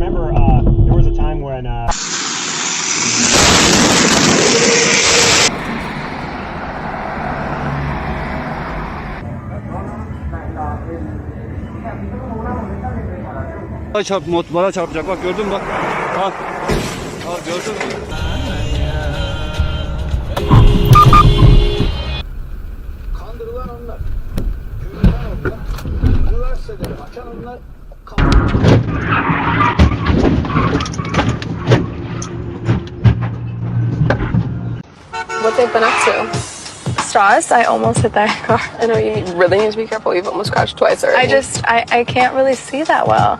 remember there was a time when Bana çarpacak bak gördün mü bak. Ha. Ha gördün mü? Kandırılan onlar. Güvenilen onlar. Üniversiteleri açan onlar. What they've been up to. Straws, I almost hit that car. I know you really need to be careful. You've almost crashed twice already. I can't really see that well.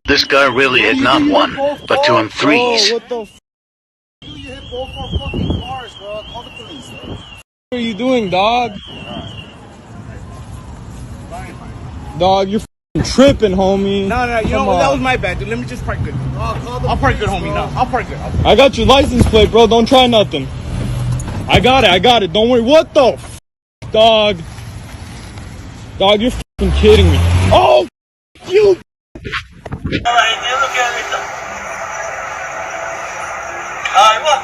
This guy really hit not one, but two and threes. What the f***? You hit both our fucking cars, bro. Call the police, bro. What are you doing, dog? Dog, you're f***ing tripping, homie. No, you know what? That was my bad, dude. Let me just park good. I'll park good, homie. No, I'll park good. I got your license plate, bro. Don't try nothing. I got it. Don't worry. What the f***, dog? Dog, you're f***ing kidding me. Oh, you. Alright, you look at me. Alright, what?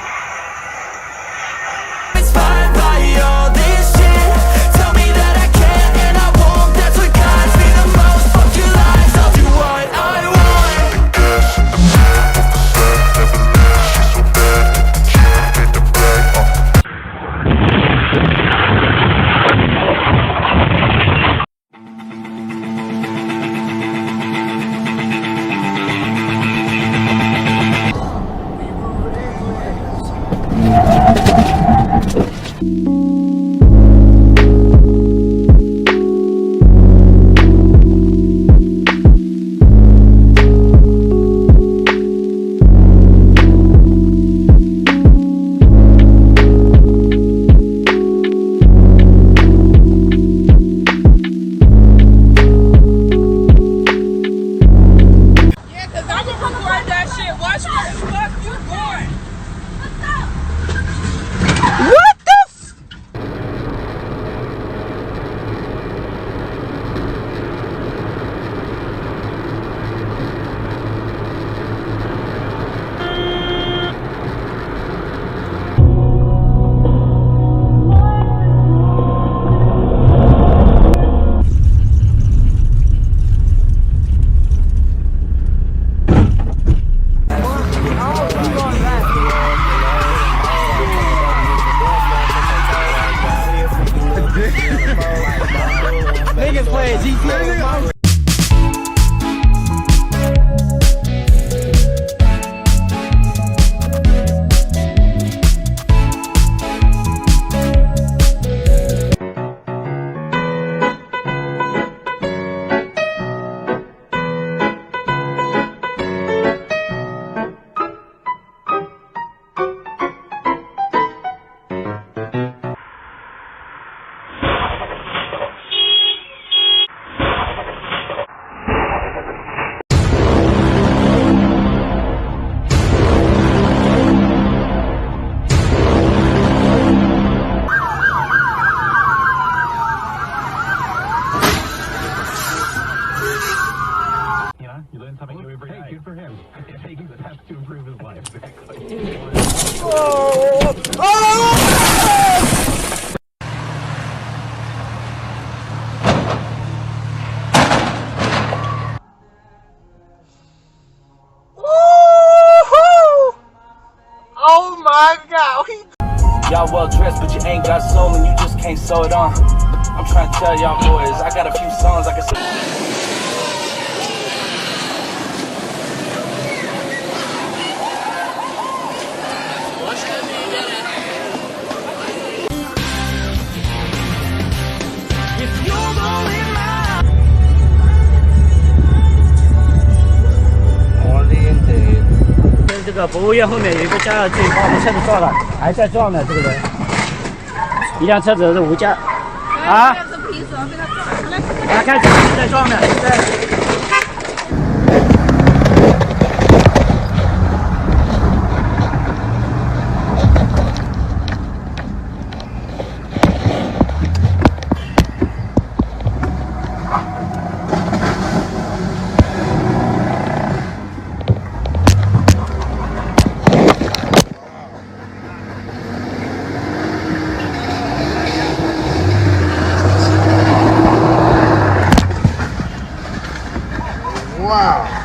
Inspired by all this shit. Tell me that I can and I won't. That's what guides me the most. Fuck your lies, I'll do what I want. Niggas playing GTA. good for him. Taking the steps to improve his life. Exactly. Oh! Oh! Oh my God! Y'all well dressed, but you ain't got soul and you just can't sew it on. I'm trying to tell y'all boys, I got a few songs I can sing. If you're going mine. Only in the 这个博物院后面有一个加热器，把我们车子撞了，还在撞呢。这个人，一辆车子是无价啊！来看，在撞呢，对。Wow.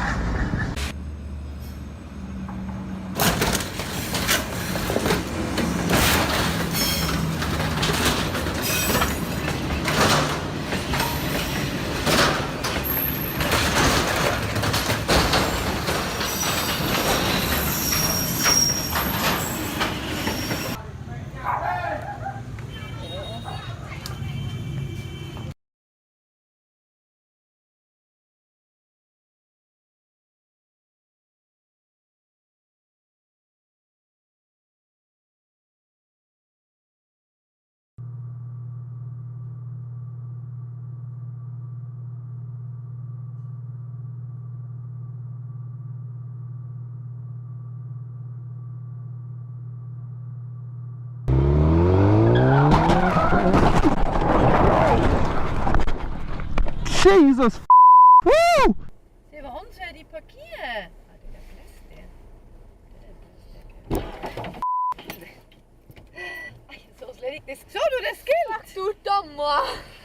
Jesus. Woo! Se, waarom zou je die parkeren? Zoals ledig is. Zo doe dat kind! Doe dan maar.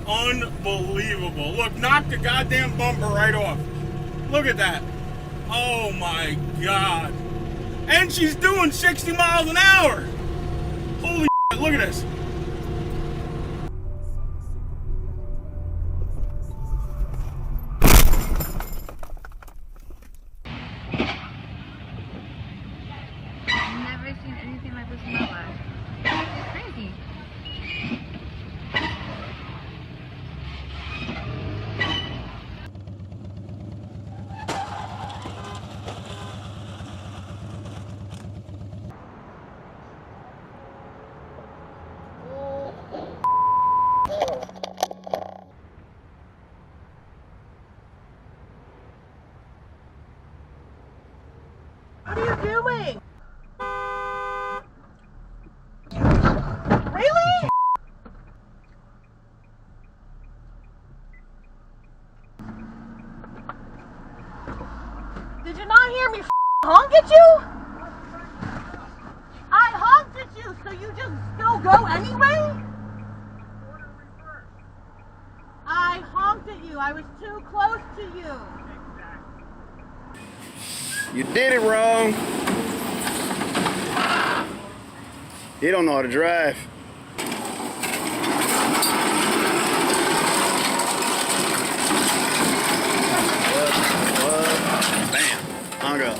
Unbelievable. Look, knock the goddamn bumper right off. Look at that. Oh my God. And she's doing 60 miles an hour. Holy shit, look at this. I've never seen anything like this in my life. It's crazy. What are you doing? Really? Did you not hear me honk at you? I honked at you, so you just still go anyway? I honked at you. I was too close to you. You did it wrong. You don't know how to drive. What? Bam. Hung up.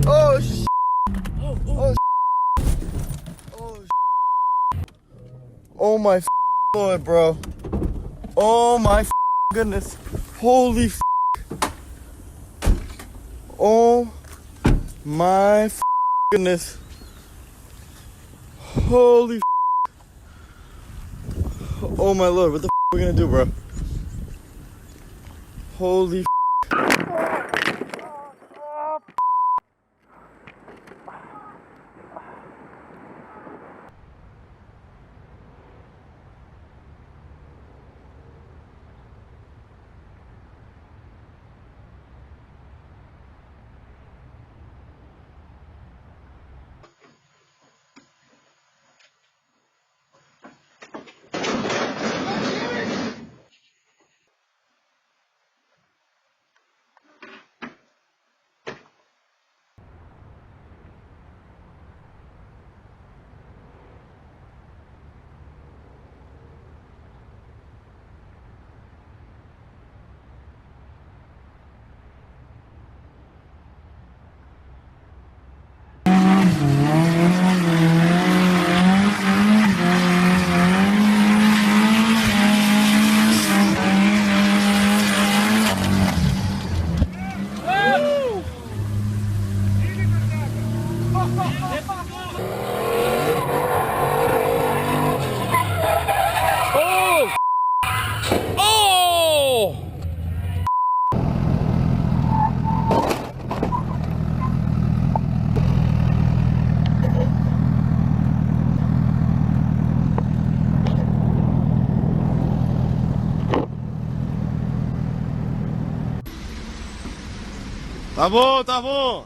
Oh, sh**. Oh, oh, oh my Lord, bro. Oh my goodness. Holy oh my goodness. Holy oh my Lord, what the are we gonna do, bro? Holy 大夫，大夫。